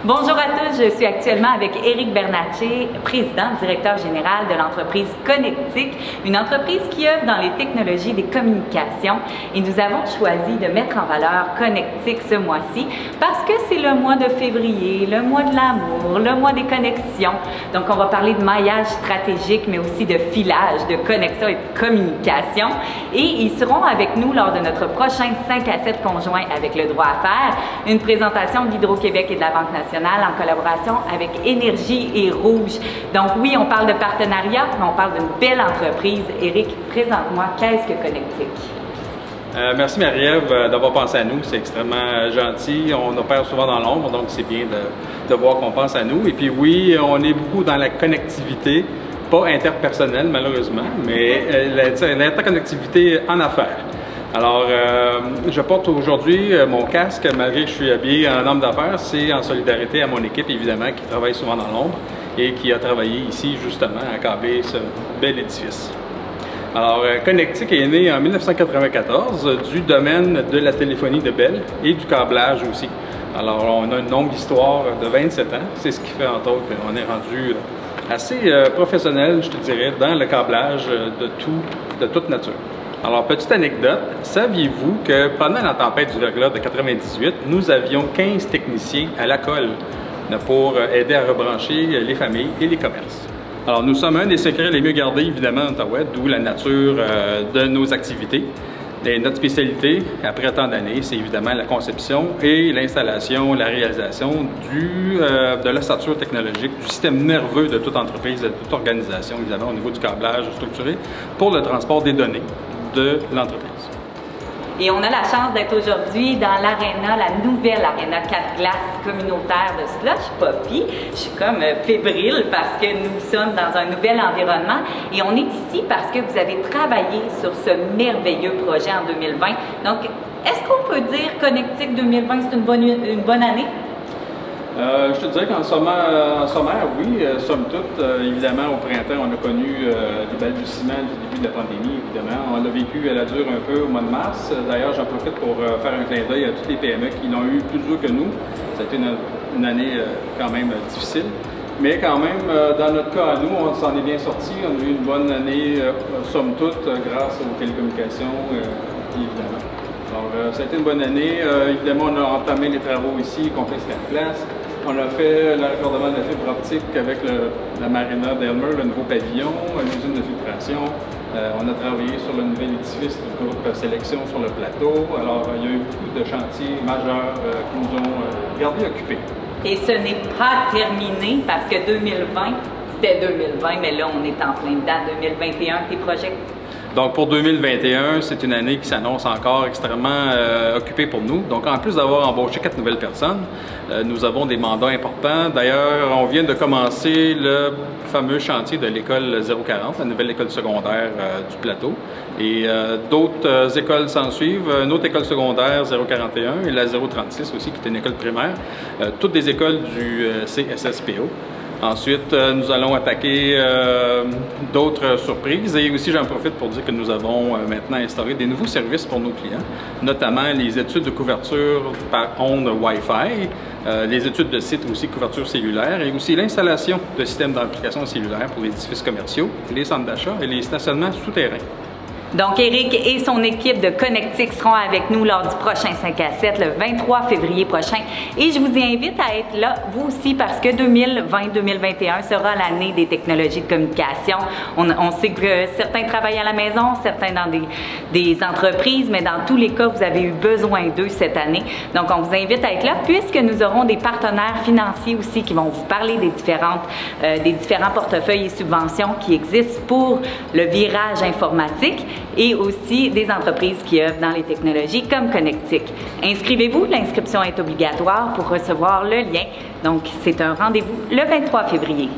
Bonjour à tous, je suis actuellement avec Éric Bernatchez, président, directeur général de l'entreprise Connectic, une entreprise qui œuvre dans les technologies des communications. Et nous avons choisi de mettre en valeur Connectic ce mois-ci parce que c'est le mois de février, le mois de l'amour, le mois des connexions. Donc on va parler de maillage stratégique, mais aussi de filage, de connexion et de communication. Et ils seront avec nous lors de notre prochain 5 à 7 conjoint avec le droit à faire, une présentation d'Hydro-Québec et de la Banque nationale en collaboration avec Énergie et Rouge. Donc oui, on parle de partenariat, mais on parle d'une belle entreprise. Éric, présente-moi, qu'est-ce que Connectic? Merci Marie-Ève d'avoir pensé à nous, c'est extrêmement gentil. On opère souvent dans l'ombre, donc c'est bien de voir qu'on pense à nous. Et puis oui, on est beaucoup dans la connectivité, pas interpersonnelle malheureusement, mais l'interconnectivité en affaires. Alors, je porte aujourd'hui mon casque, malgré que je suis habillé en homme d'affaires, c'est en solidarité à mon équipe, évidemment, qui travaille souvent dans l'ombre et qui a travaillé ici, justement, à câbler ce bel édifice. Alors, Connectic est né en 1994 du domaine de la téléphonie de Bell et du câblage aussi. Alors, on a une longue histoire de 27 ans, c'est ce qui fait, entre autres, qu'on est rendu assez professionnel, je te dirais, dans le câblage de toute nature. Alors, petite anecdote, saviez-vous que pendant la tempête du verglas de 98, nous avions 15 techniciens à la colle pour aider à rebrancher les familles et les commerces. Alors, nous sommes un des secrets les mieux gardés, évidemment, en Ottawa, d'où la nature de nos activités. Et notre spécialité, après tant d'années, c'est évidemment la conception et l'installation, la réalisation de l'ossature technologique, du système nerveux de toute entreprise, de toute organisation, évidemment, au niveau du câblage structuré, pour le transport des données de l'entreprise. Et on a la chance d'être aujourd'hui dans l'aréna, la nouvelle aréna 4 glaces communautaire de Slush Poppy. Je suis comme fébrile parce que nous sommes dans un nouvel environnement et on est ici parce que vous avez travaillé sur ce merveilleux projet en 2020. Donc, est-ce qu'on peut dire Connectic 2020, c'est une bonne année? Je te dirais qu'en sommaire, oui, somme toute. Évidemment, au printemps, on a connu des balbutiements du début de la pandémie, évidemment. On l'a vécu à la dure un peu au mois de mars. D'ailleurs, j'en profite pour faire un clin d'œil à toutes les PME qui l'ont eu plus dur que nous. Ça a été une année quand même difficile. Mais quand même, dans notre cas à nous, on s'en est bien sorti. On a eu une bonne année, somme toute, grâce aux télécommunications, évidemment. Alors, ça a été une bonne année. Évidemment, on a entamé les travaux ici, complexe 4 places. On a fait le raccordement de la fibre optique avec la marina d'Elmer, le nouveau pavillon, l'usine de filtration. On a travaillé sur le nouvel édifice du groupe Sélection sur le plateau. Alors, il y a eu beaucoup de chantiers majeurs qui nous ont gardés occupés. Et ce n'est pas terminé parce que 2020, c'était 2020, mais là, on est en plein dedans. 2021, tes projets? Donc pour 2021, c'est une année qui s'annonce encore extrêmement occupée pour nous. Donc en plus d'avoir embauché 4 nouvelles personnes, nous avons des mandats importants. D'ailleurs, on vient de commencer le fameux chantier de l'école 040, la nouvelle école secondaire du plateau. Et d'autres écoles s'en suivent, une autre école secondaire 041 et la 036 aussi, qui est une école primaire. Toutes des écoles du CSSPO. Ensuite, nous allons attaquer d'autres surprises et aussi j'en profite pour dire que nous avons maintenant instauré des nouveaux services pour nos clients, notamment les études de couverture par ondes Wi-Fi, les études de site aussi, couverture cellulaire et aussi l'installation de systèmes d'application cellulaire pour les édifices commerciaux, les centres d'achat et les stationnements souterrains. Donc, Éric et son équipe de Connectic seront avec nous lors du prochain 5 à 7, le 23 février prochain. Et je vous invite à être là, vous aussi, parce que 2020-2021 sera l'année des technologies de communication. On sait que certains travaillent à la maison, certains dans des entreprises, mais dans tous les cas, vous avez eu besoin d'eux cette année. Donc, on vous invite à être là, puisque nous aurons des partenaires financiers aussi qui vont vous parler des différents portefeuilles et subventions qui existent pour le virage informatique. Et aussi des entreprises qui œuvrent dans les technologies comme Connectic. Inscrivez-vous, l'inscription est obligatoire pour recevoir le lien. Donc, c'est un rendez-vous le 23 février.